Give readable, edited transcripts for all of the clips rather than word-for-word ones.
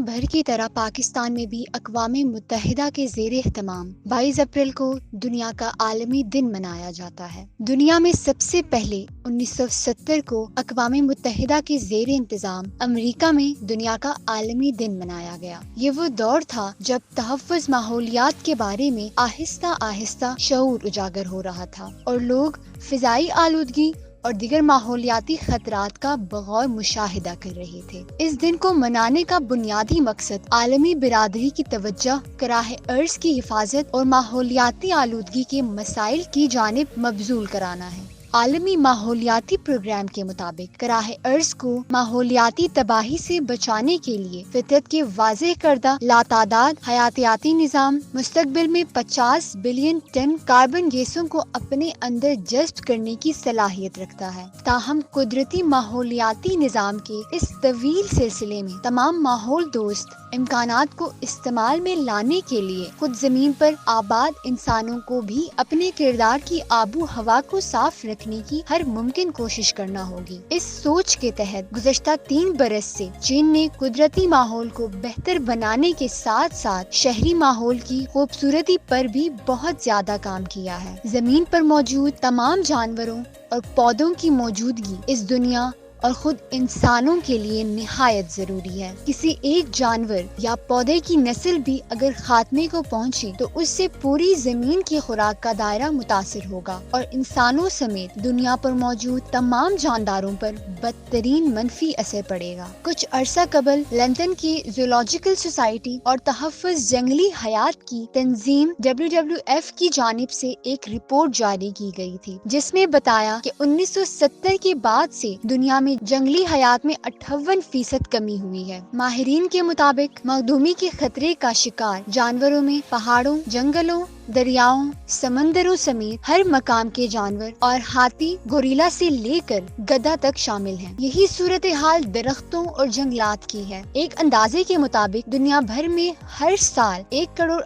بھر کی طرح پاکستان میں بھی اقوام متحدہ کے زیر اہتمام 22 اپریل کو دنیا کا عالمی دن منایا جاتا ہے۔ دنیا میں سب سے پہلے 1970 کو اقوام متحدہ کے زیر انتظام امریکہ میں دنیا کا عالمی دن منایا گیا۔ یہ وہ دور تھا جب تحفظ ماحولیات کے بارے میں آہستہ آہستہ شعور اجاگر ہو رہا تھا اور لوگ فضائی آلودگی اور دیگر ماحولیاتی خطرات کا بغور مشاہدہ کر رہے تھے۔ اس دن کو منانے کا بنیادی مقصد عالمی برادری کی توجہ کرۂ ارض کی حفاظت اور ماحولیاتی آلودگی کے مسائل کی جانب مبذول کرانا ہے۔ عالمی ماحولیاتی پروگرام کے مطابق کرۂ ارض کو ماحولیاتی تباہی سے بچانے کے لیے فطرت کے واضح کردہ لاتعداد حیاتیاتی نظام مستقبل میں 50 بلین ٹن کاربن گیسوں کو اپنے اندر جذب کرنے کی صلاحیت رکھتا ہے۔ تاہم قدرتی ماحولیاتی نظام کے اس طویل سلسلے میں تمام ماحول دوست امکانات کو استعمال میں لانے کے لیے خود زمین پر آباد انسانوں کو بھی اپنے کردار کی آب و ہوا کو صاف رکھنے کی ہر ممکن کوشش کرنا ہوگی۔ اس سوچ کے تحت گزشتہ 3 برس سے چین نے قدرتی ماحول کو بہتر بنانے کے ساتھ ساتھ شہری ماحول کی خوبصورتی پر بھی بہت زیادہ کام کیا ہے۔ زمین پر موجود تمام جانوروں اور پودوں کی موجودگی اس دنیا اور خود انسانوں کے لیے نہایت ضروری ہے۔ کسی ایک جانور یا پودے کی نسل بھی اگر خاتمے کو پہنچی تو اس سے پوری زمین کی خوراک کا دائرہ متاثر ہوگا اور انسانوں سمیت دنیا پر موجود تمام جانداروں پر بدترین منفی اثر پڑے گا۔ کچھ عرصہ قبل لندن کی زولوجیکل سوسائٹی اور تحفظ جنگلی حیات کی تنظیم WWF کی جانب سے ایک رپورٹ جاری کی گئی تھی جس میں بتایا کہ 1970 کے بعد سے دنیا میں جنگلی حیات میں 58% کمی ہوئی ہے۔ ماہرین کے مطابق معدومی کے خطرے کا شکار جانوروں میں پہاڑوں، جنگلوں، دریاؤں، سمندروں سمیت ہر مقام کے جانور اور ہاتھی، گوریلا سے لے کر گدھا تک شامل ہیں۔ یہی صورتحال درختوں اور جنگلات کی ہے۔ ایک اندازے کے مطابق دنیا بھر میں ہر سال 1.88 کروڑ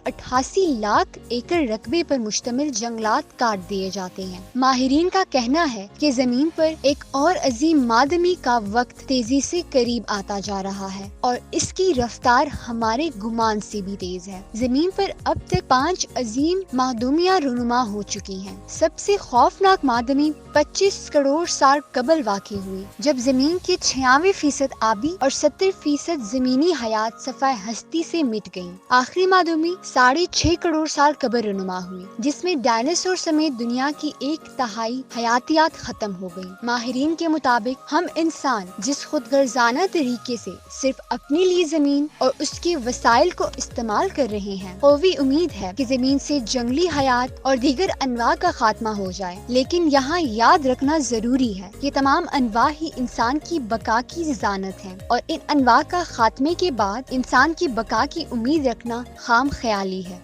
ایکڑ رقبے پر مشتمل جنگلات کاٹ دیے جاتے ہیں۔ ماہرین کا کہنا ہے کہ زمین پر ایک اور عظیم مادمی کا وقت تیزی سے قریب آتا جا رہا ہے اور اس کی رفتار ہمارے گمان سے بھی تیز ہے۔ زمین پر اب تک 5 عظیم معدومیاں رونما ہو چکی ہیں۔ سب سے خوفناک معدمی 25 کروڑ سال قبل واقع ہوئی جب زمین کے 96% آبی اور 70% زمینی حیات صفحہ ہستی سے مٹ گئی۔ آخری معدومی 6.5 کروڑ سال قبل رونما ہوئی جس میں ڈائناسور سمیت دنیا کی 1/3 حیاتیات ختم ہو گئی۔ ماہرین کے مطابق ہم انسان جس خود غرضانہ طریقے سے صرف اپنے لیے زمین اور اس کے وسائل کو استعمال کر رہے ہیں، قوی امید ہے کہ زمین سے جنگلی حیات اور دیگر انواع کا خاتمہ ہو جائے، لیکن یہاں یاد رکھنا ضروری ہے کہ تمام انواع ہی انسان کی بقا کی ضمانت ہیں اور ان انواع کا خاتمے کے بعد انسان کی بقا کی امید رکھنا خام خیالی ہے۔